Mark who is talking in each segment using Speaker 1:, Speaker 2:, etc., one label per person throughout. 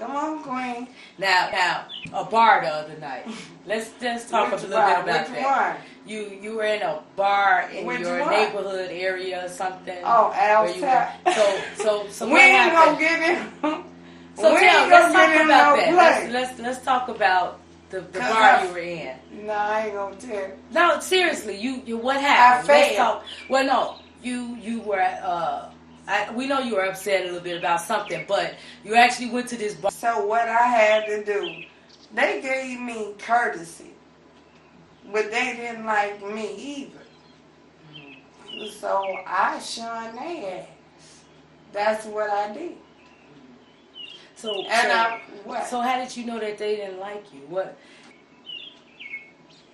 Speaker 1: Come on, Queen.
Speaker 2: Now, a bar the other night. Let's talk a little bit about that.
Speaker 1: Which one?
Speaker 2: You were in a bar in
Speaker 1: Which
Speaker 2: your
Speaker 1: one?
Speaker 2: neighborhood area or something.
Speaker 1: Oh, outside.
Speaker 2: So
Speaker 1: we
Speaker 2: what
Speaker 1: ain't
Speaker 2: happened?
Speaker 1: gonna get in.
Speaker 2: So let's talk about that.
Speaker 1: Place.
Speaker 2: Let's talk about the bar you were in.
Speaker 1: No, I ain't gonna tell you.
Speaker 2: No, seriously, you what happened?
Speaker 1: I failed.
Speaker 2: Well, no, you were. We know you were upset a little bit about something, but you actually went to this bar.
Speaker 1: So what I had to do, they gave me courtesy, but they didn't like me either. Mm-hmm. So I shunned their ass. That's what I did.
Speaker 2: So how did you know that they didn't like you? What?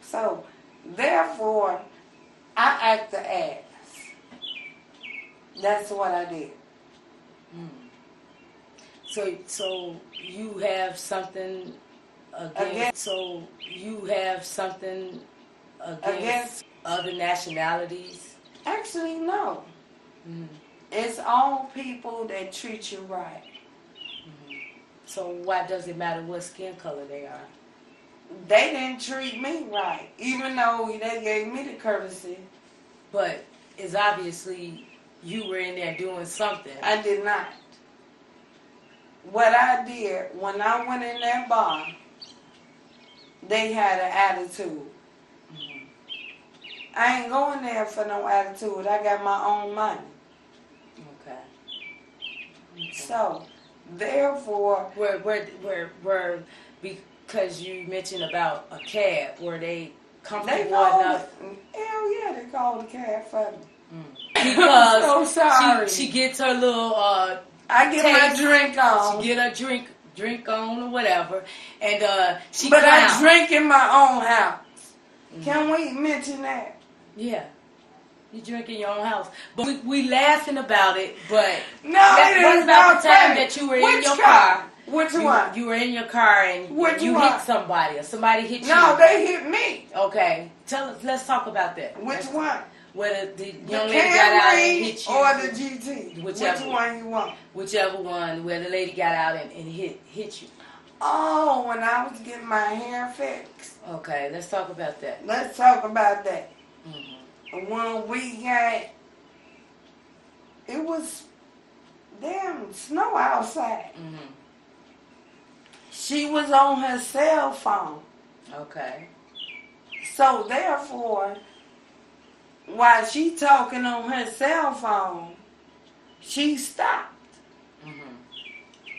Speaker 1: So therefore, I act the ass. That's what I did.
Speaker 2: So you have something against. So you have something against other nationalities?
Speaker 1: Actually, no. It's all people that treat you right.
Speaker 2: So why does it matter what skin color they are?
Speaker 1: They didn't treat me right, even though they gave me the courtesy.
Speaker 2: But it's obviously you were in there doing something.
Speaker 1: I did not. What I did, when I went in that bar, they had an attitude. I ain't going there for no attitude. I got my own money.
Speaker 2: Okay.
Speaker 1: So, therefore...
Speaker 2: Because you mentioned about a cab, were they comfortable enough?
Speaker 1: Hell yeah, they called a cab for me.
Speaker 2: Because
Speaker 1: I'm so sorry.
Speaker 2: She gets her little
Speaker 1: I get my drink on.
Speaker 2: She get her drink on or whatever, and she.
Speaker 1: But I drink in my own house. Can we mention that?
Speaker 2: Yeah, you drink in your own house. But we laughing about it. But
Speaker 1: no,
Speaker 2: what about the time that you were in your car?
Speaker 1: Which one?
Speaker 2: You were in your car and you hit somebody, or somebody hit you.
Speaker 1: No, they hit me.
Speaker 2: Okay, tell us. Let's talk about that.
Speaker 1: Which one?
Speaker 2: Whether the young lady got out and hit you,
Speaker 1: or the GT, which one you want?
Speaker 2: Whichever one, where the lady got out and hit you.
Speaker 1: Oh, when I was getting my hair fixed.
Speaker 2: Okay, let's talk about that.
Speaker 1: Let's talk about that. When we got, it was damn snow outside. She was on her cell phone.
Speaker 2: Okay.
Speaker 1: So therefore, while she talking on her cell phone, she stopped.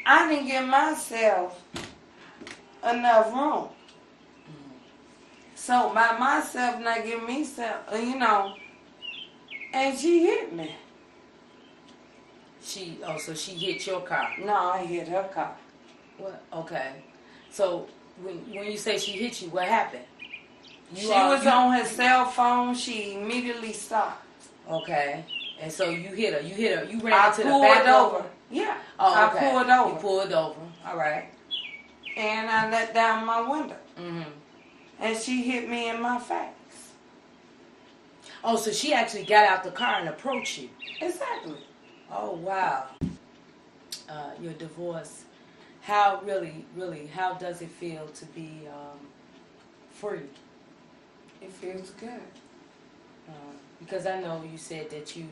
Speaker 1: I didn't give myself enough room. So by myself not giving me and she hit me.
Speaker 2: So she hit your car?
Speaker 1: No, I hit her car.
Speaker 2: What? Okay. So when you say she hit you, what happened?
Speaker 1: She was on her cell phone. She immediately stopped.
Speaker 2: Okay. And so you hit her. You ran
Speaker 1: I
Speaker 2: into the back
Speaker 1: over. Yeah.
Speaker 2: Oh, okay.
Speaker 1: I pulled over.
Speaker 2: You pulled over. All right.
Speaker 1: And I let down my window. And she hit me in my face.
Speaker 2: Oh, so she actually got out the car and approached you.
Speaker 1: Exactly.
Speaker 2: Oh, wow. Your divorce. How how does it feel to be free?
Speaker 1: It feels good.
Speaker 2: Because I know you said that you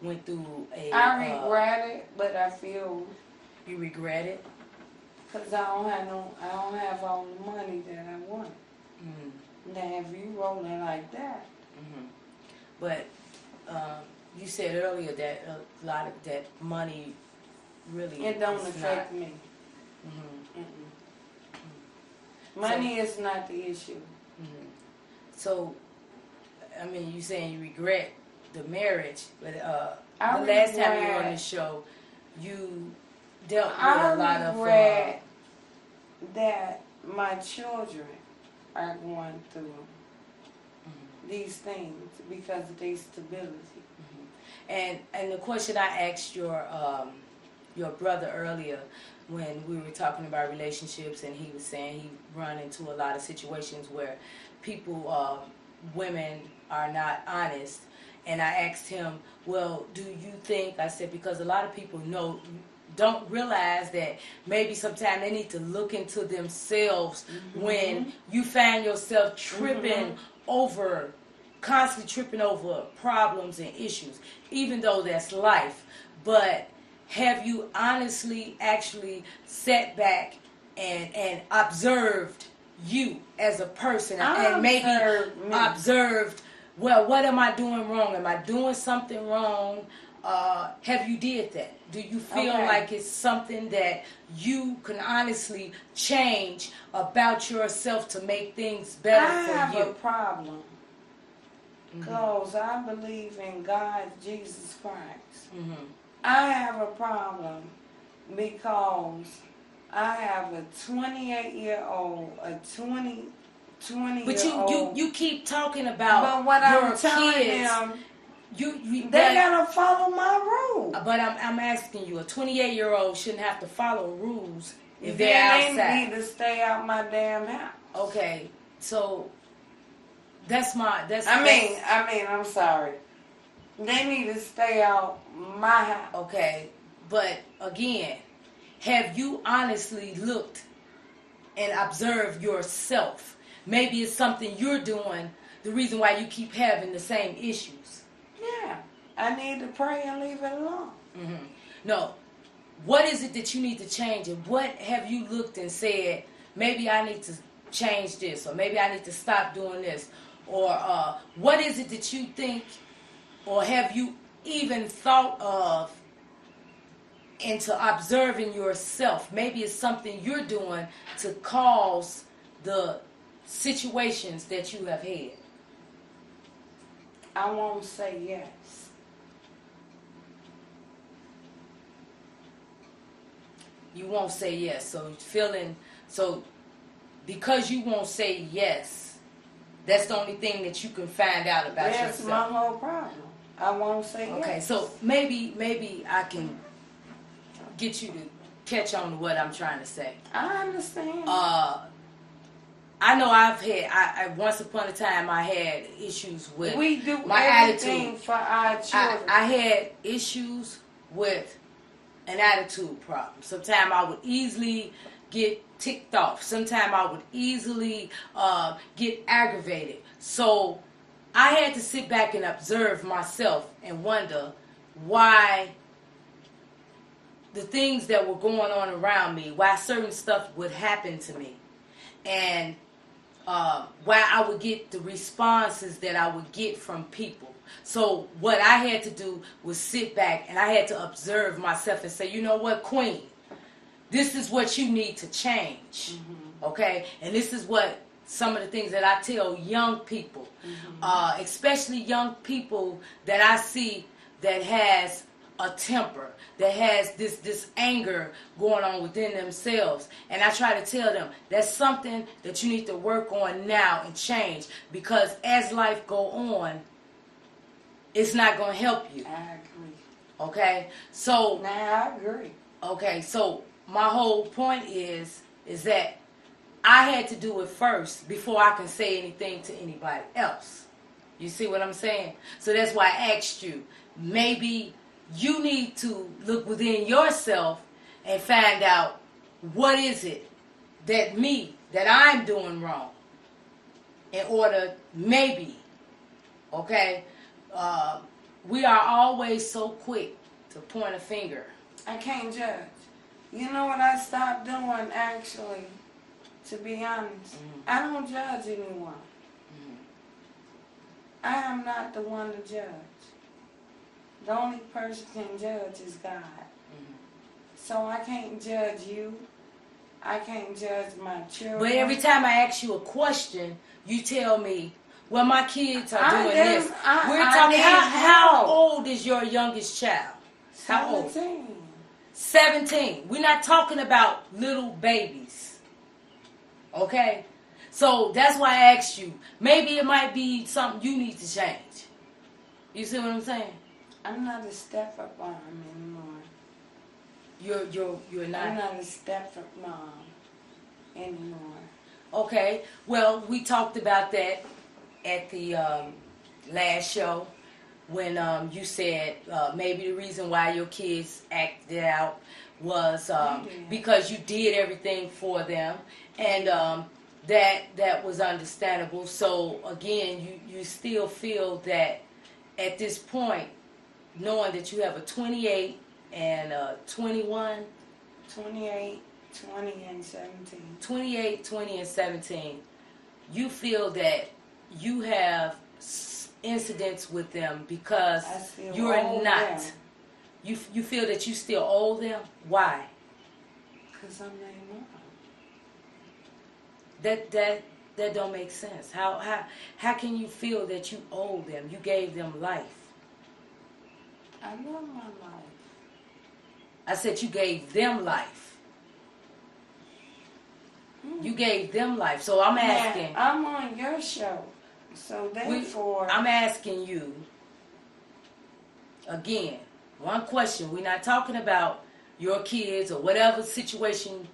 Speaker 2: went through
Speaker 1: I regret it, but I feel...
Speaker 2: You regret it?
Speaker 1: Because I don't have all the money that I want. Now, if you rolling like that...
Speaker 2: But you said earlier that a lot of that money really...
Speaker 1: It don't affect me. Money is not the issue.
Speaker 2: So, I mean, you saying you regret the marriage, but the last time you were on the show, you dealt with a lot of...
Speaker 1: I regret that my children are going through these things because of their stability.
Speaker 2: And the question I asked your brother earlier, when we were talking about relationships, and he was saying he run into a lot of situations where people, women are not honest, and I asked him, well, do you think, I said, because a lot of people know don't realize that maybe sometimes they need to look into themselves when you find yourself tripping over, constantly tripping over problems and issues, even though that's life. But have you honestly actually sat back and observed you as a person, and maybe observed, well, what am I doing wrong? Am I doing something wrong? Have you did that? Do you feel like it's something that you can honestly change about yourself to make things better for you?
Speaker 1: I have a problem because I believe in God, Jesus Christ. I have a problem because I have a 28-year-old, a 20-year-old.
Speaker 2: But you keep talking about
Speaker 1: but what
Speaker 2: your
Speaker 1: I'm telling
Speaker 2: kids.
Speaker 1: them, they gotta follow my rules.
Speaker 2: But I'm asking you, a 28-year-old shouldn't have to follow rules if they're
Speaker 1: They
Speaker 2: outside.
Speaker 1: need to stay out my damn house.
Speaker 2: Okay, so
Speaker 1: I'm sorry. They need to stay out my house.
Speaker 2: Okay, but again, have you honestly looked and observed yourself? Maybe it's something you're doing, the reason why you keep having the same issues.
Speaker 1: Yeah, I need to pray and leave it alone.
Speaker 2: No, what is it that you need to change, and what have you looked and said, maybe I need to change this, or maybe I need to stop doing this, or what is it that you think, or have you even thought of into observing yourself? Maybe it's something you're doing to cause the situations that you have had.
Speaker 1: I won't say yes.
Speaker 2: You won't say yes. So because you won't say yes, that's the only thing that you can find out about yourself.
Speaker 1: That's my whole problem. I won't say yes.
Speaker 2: Okay, so maybe I can get you to catch on to what I'm trying to say.
Speaker 1: I understand.
Speaker 2: I know I once upon a time I had issues with
Speaker 1: we do
Speaker 2: my
Speaker 1: everything
Speaker 2: attitude
Speaker 1: for our children.
Speaker 2: I had issues with an attitude problem. Sometimes I would easily get ticked off. Sometimes I would easily get aggravated. So I had to sit back and observe myself and wonder why the things that were going on around me, why certain stuff would happen to me, and why I would get the responses that I would get from people. So what I had to do was sit back and I had to observe myself and say, you know what, Queen, this is what you need to change, okay? And this is what some of the things that I tell young people, especially young people that I see that has a temper, that has this anger going on within themselves. And I try to tell them that's something that you need to work on now and change, because as life go on, it's not going to help you.
Speaker 1: I agree.
Speaker 2: Okay? So
Speaker 1: I agree.
Speaker 2: Okay, so my whole point is that I had to do it first before I can say anything to anybody else. You see what I'm saying? So that's why I asked you, maybe you need to look within yourself and find out what is it that I'm doing wrong, in order, maybe, okay? We are always so quick to point a finger.
Speaker 1: I can't judge. You know what I stopped doing, actually, to be honest? I don't judge anyone. I am not the one to judge. The only person can judge is God. So I can't judge you. I can't judge my children.
Speaker 2: But every time I ask you a question, you tell me, well, my kids are doing this. We're talking, how old is your youngest child? How old?
Speaker 1: 17.
Speaker 2: 17. We're not talking about little babies. Okay? So that's why I asked you. Maybe it might be something you need to change. You see what I'm saying?
Speaker 1: I'm not a step-up mom anymore.
Speaker 2: You're not?
Speaker 1: I'm not a step-up mom anymore.
Speaker 2: Okay. Well, we talked about that at the last show when you said maybe the reason why your kids acted out was because you did everything for them, and that was understandable. So again, you still feel that at this point, knowing that you have a 28 and a 21,
Speaker 1: 28, 20, and 17.
Speaker 2: 28, 20, and 17, you feel that you have incidents with them because you're not.
Speaker 1: Them.
Speaker 2: You feel that you still owe them? Why?
Speaker 1: Because I'm their mom.
Speaker 2: That don't make sense. How can you feel that you owe them? You gave them life.
Speaker 1: I love my life.
Speaker 2: I said you gave them life. You gave them life. So I'm asking.
Speaker 1: Now, I'm on your show. So therefore,
Speaker 2: I'm asking you again, one question. We're not talking about your kids or whatever situation,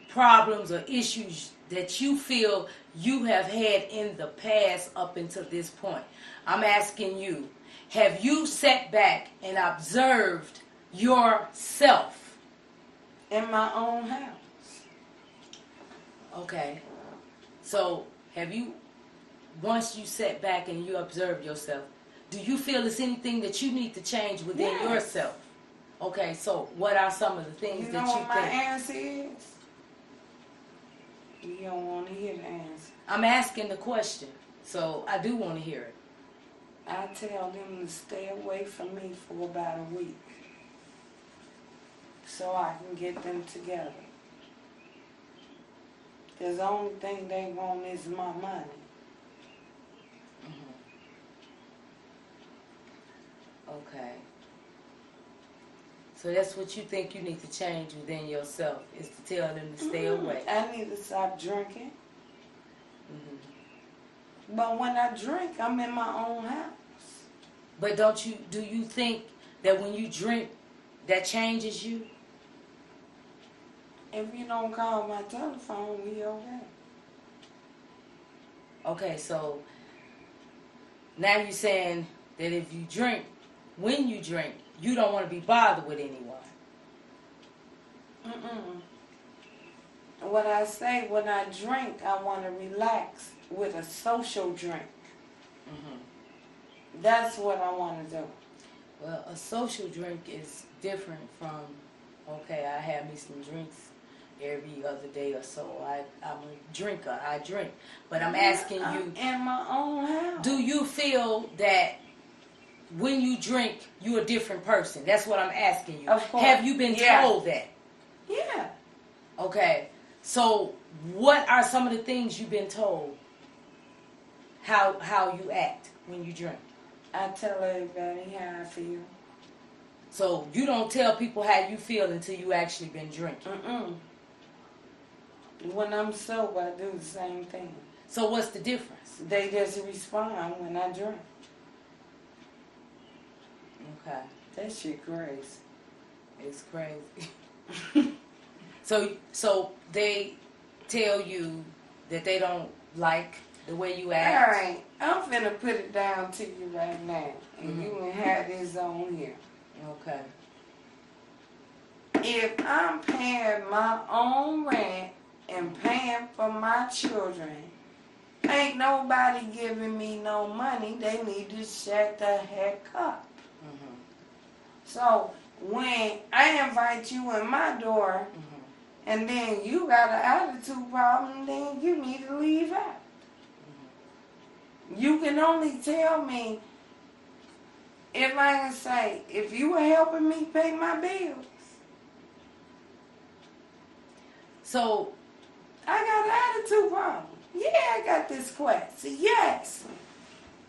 Speaker 2: problems or issues that you feel you have had in the past up until this point. I'm asking you, have you sat back and observed yourself?
Speaker 1: In my own house.
Speaker 2: Okay. So have you, once you sat back and you observed yourself, do you feel there's anything that you need to change within yourself? Okay, so what are some of the things that you think?
Speaker 1: You know what my answer is? You don't want to hear the answer.
Speaker 2: I'm asking the question, so I do want to hear it.
Speaker 1: I tell them to stay away from me for about a week so I can get them together. Because the only thing they want is my money.
Speaker 2: Okay. So that's what you think you need to change within yourself, is to tell them to stay away.
Speaker 1: I need to stop drinking. But when I drink, I'm in my own house.
Speaker 2: But do you think that when you drink, that changes you?
Speaker 1: If you don't call my telephone, we okay.
Speaker 2: Okay, so now you're saying that if you drink, when you drink, you don't want to be bothered with anyone.
Speaker 1: What I say, when I drink, I want to relax with a social drink. That's what I want to do.
Speaker 2: Well, a social drink is different from, okay, I have me some drinks every other day or so. I'm a drinker. I drink. But I'm asking you,
Speaker 1: in my own house.
Speaker 2: do you feel that when you drink, you're a different person? That's what I'm asking you.
Speaker 1: Of course.
Speaker 2: Have you been told that?
Speaker 1: Yeah.
Speaker 2: Okay. So what are some of the things you've been told how you act when you drink?
Speaker 1: I tell everybody how I feel.
Speaker 2: So you don't tell people how you feel until you actually been drinking?
Speaker 1: When I'm sober, I do the same thing.
Speaker 2: So what's the difference?
Speaker 1: They just respond when I drink.
Speaker 2: Okay.
Speaker 1: That shit crazy.
Speaker 2: It's crazy. So they tell you that they don't like the way you act?
Speaker 1: All right. I'm finna put it down to you right now. And you can have this on here.
Speaker 2: Okay.
Speaker 1: If I'm paying my own rent and paying for my children, ain't nobody giving me no money. They need to shut the heck up. So when I invite you in my door, and then you got an attitude problem, then you need to leave out. You can only tell me if I can say, if you were helping me pay my bills.
Speaker 2: So
Speaker 1: I got an attitude problem. Yeah, I got this quest. Yes.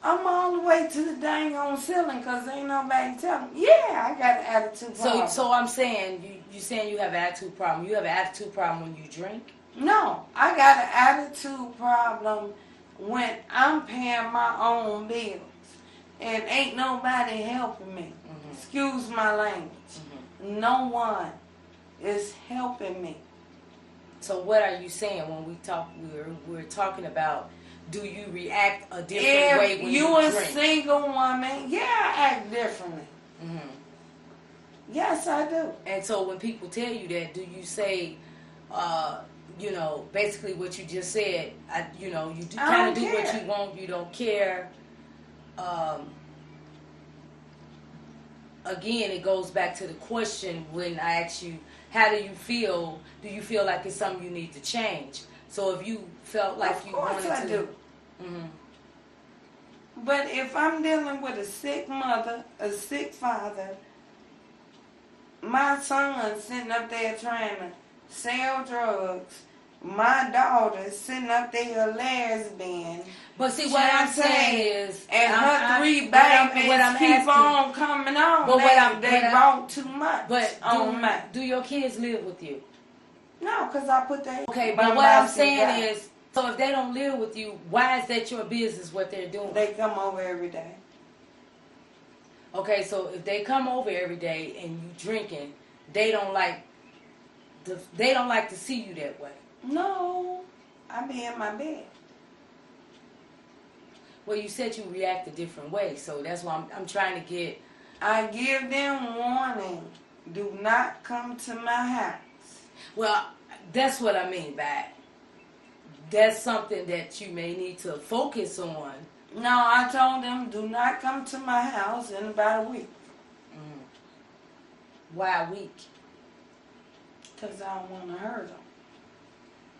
Speaker 1: I'm all the way to the dang on ceiling because ain't nobody telling me. Yeah, I got an attitude problem.
Speaker 2: So I'm saying, you saying you have an attitude problem. You have an attitude problem when you drink?
Speaker 1: No, I got an attitude problem when I'm paying my own bills and ain't nobody helping me. Excuse my language. No one is helping me.
Speaker 2: So what are you saying when we talk? We're talking about, do you react a different way when you drink?
Speaker 1: If you a single woman, yeah, I act differently. Yes, I do.
Speaker 2: And so when people tell you that, do you say, basically what you just said, you do kind of do what you want, you don't care. Again, it goes back to the question when I asked you, how do you feel? Do you feel like it's something you need to change? So if you felt like you wanted to. Of course I do. Mm-hmm.
Speaker 1: But if I'm dealing with a sick mother, a sick father, my son sitting up there trying to sell drugs, my daughter sitting up there a lesbian.
Speaker 2: But see, what I'm saying is,
Speaker 1: and her three babies keep on coming on. But they brought too much.
Speaker 2: But do your kids live with you?
Speaker 1: No, because I put that.
Speaker 2: Okay, but what I'm saying is, so if they don't live with you, why is that your business? What they're doing?
Speaker 1: They come over every day.
Speaker 2: Okay, so if they come over every day and you drinking, they don't like to see you that way.
Speaker 1: No, I be in my bed.
Speaker 2: Well, you said you react a different way, so that's why I'm trying to get.
Speaker 1: I give them warning. Do not come to my house.
Speaker 2: Well, that's what I mean by that's something that you may need to focus on.
Speaker 1: No, I told them do not come to my house in about a week.
Speaker 2: Mm. Why a week?
Speaker 1: Because I don't want to hurt them.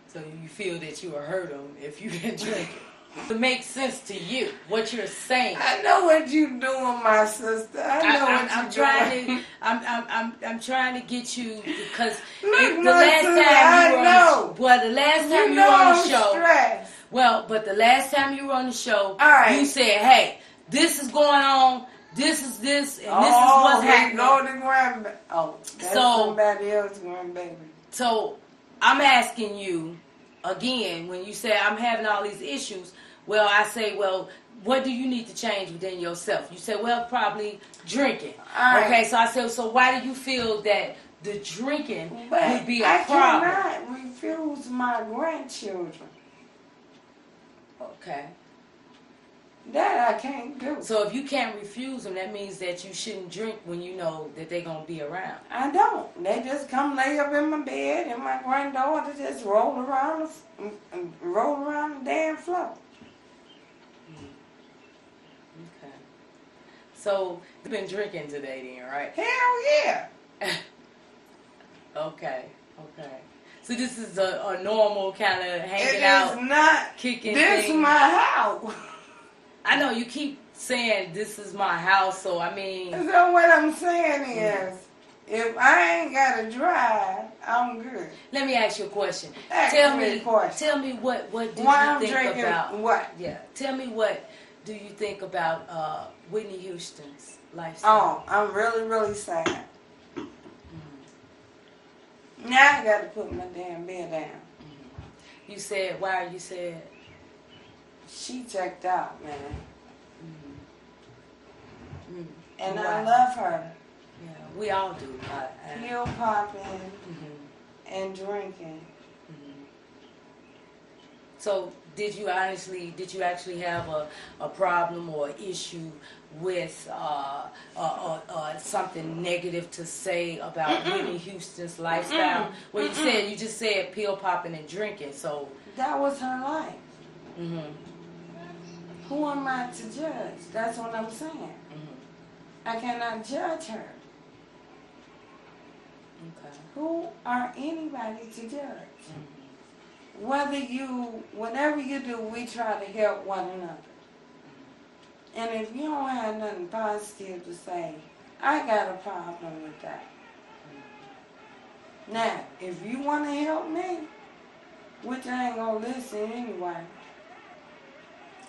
Speaker 2: So you feel that you will hurt them if you didn't drink it. It makes sense to you, what you're saying.
Speaker 1: I know what you're doing, my sister. I'm
Speaker 2: trying to get you because
Speaker 1: Look,
Speaker 2: the last time you were on the show.
Speaker 1: Stressed.
Speaker 2: Well, but the last time you were on the show,
Speaker 1: right.
Speaker 2: You said, "Hey, this is going on. This is this, and this is what's happening."
Speaker 1: That's somebody else, grandbaby.
Speaker 2: So I'm asking you again when you say I'm having all these issues. Well, I say, well, what do you need to change within yourself? You say, well, probably drinking.
Speaker 1: Right.
Speaker 2: Okay, so I said, so why do you feel that the drinking would be a problem?
Speaker 1: I cannot refuse my grandchildren.
Speaker 2: Okay.
Speaker 1: That I can't do.
Speaker 2: So if you can't refuse them, that means that you shouldn't drink when you know that they're going to be around.
Speaker 1: I don't. They just come lay up in my bed and my granddaughter just roll around the damn floor.
Speaker 2: Okay. So you've been drinking today then, right?
Speaker 1: Hell yeah.
Speaker 2: Okay. So this is a normal kind of hanging out.
Speaker 1: It is not.
Speaker 2: Kicking
Speaker 1: This
Speaker 2: thing.
Speaker 1: my house.
Speaker 2: I know you keep saying this is my house, so I mean.
Speaker 1: So what I'm saying is, if I ain't got to drive, I'm good.
Speaker 2: Let me ask you a question.
Speaker 1: Tell me
Speaker 2: what do
Speaker 1: Why
Speaker 2: you think about
Speaker 1: what?
Speaker 2: Yeah. Tell me what do you think about Whitney Houston's lifestyle?
Speaker 1: Oh, I'm really, really sad. Mm-hmm. Now I got to put my damn bed down.
Speaker 2: Mm-hmm. You said, why are you sad?
Speaker 1: She checked out, man.
Speaker 2: Mm-hmm.
Speaker 1: And I love her.
Speaker 2: Yeah, we all do.
Speaker 1: Pill popping and drinking.
Speaker 2: Mm-hmm. So did you actually have a problem or issue with something negative to say about Whitney Houston's lifestyle? Well, you just said pill popping and drinking, so
Speaker 1: that was her life.
Speaker 2: Mm-hmm.
Speaker 1: Who am I to judge? That's what I'm saying.
Speaker 2: Mm-hmm.
Speaker 1: I cannot judge her.
Speaker 2: Okay.
Speaker 1: Who are anybody to judge?
Speaker 2: Mm-hmm.
Speaker 1: Whatever you do, we try to help one another. And if you don't have nothing positive to say, I got a problem with that. Now, if you want to help me, which I ain't gonna listen anyway.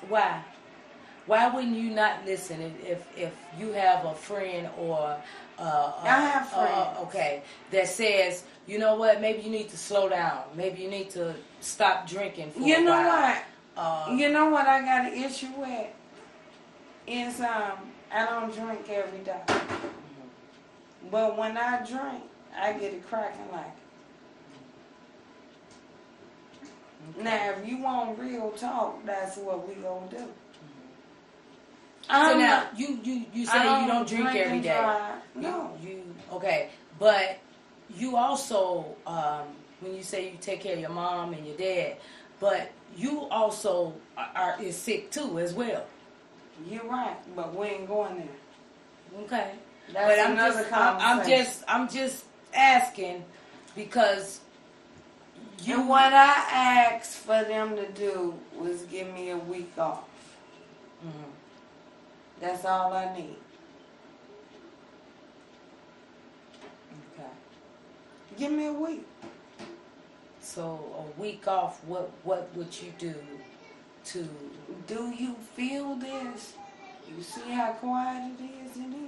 Speaker 2: Why? Why wouldn't you not listen if you have a friend or
Speaker 1: I have friends.
Speaker 2: Okay, that says, you know what, maybe you need to slow down. Maybe you need to stop drinking for a while.
Speaker 1: You know what I got an issue with? Is I don't drink every day. Mm-hmm. But when I drink, I get it cracking like it. Okay. Now, if you want real talk, that's what we gonna do.
Speaker 2: So now, you say you don't drink every day.
Speaker 1: No.
Speaker 2: You okay, but you also when you say you take care of your mom and your dad, but you also is sick too as well.
Speaker 1: You're right, but we ain't going there.
Speaker 2: Okay.
Speaker 1: That's
Speaker 2: But
Speaker 1: another conversation.
Speaker 2: I'm just asking because
Speaker 1: And what I asked for them to do was give me a week off.
Speaker 2: Mhm.
Speaker 1: That's all I need.
Speaker 2: Okay.
Speaker 1: Give me a week.
Speaker 2: So a week off, what would you do to?
Speaker 1: Do you feel this? You see how quiet it is in here?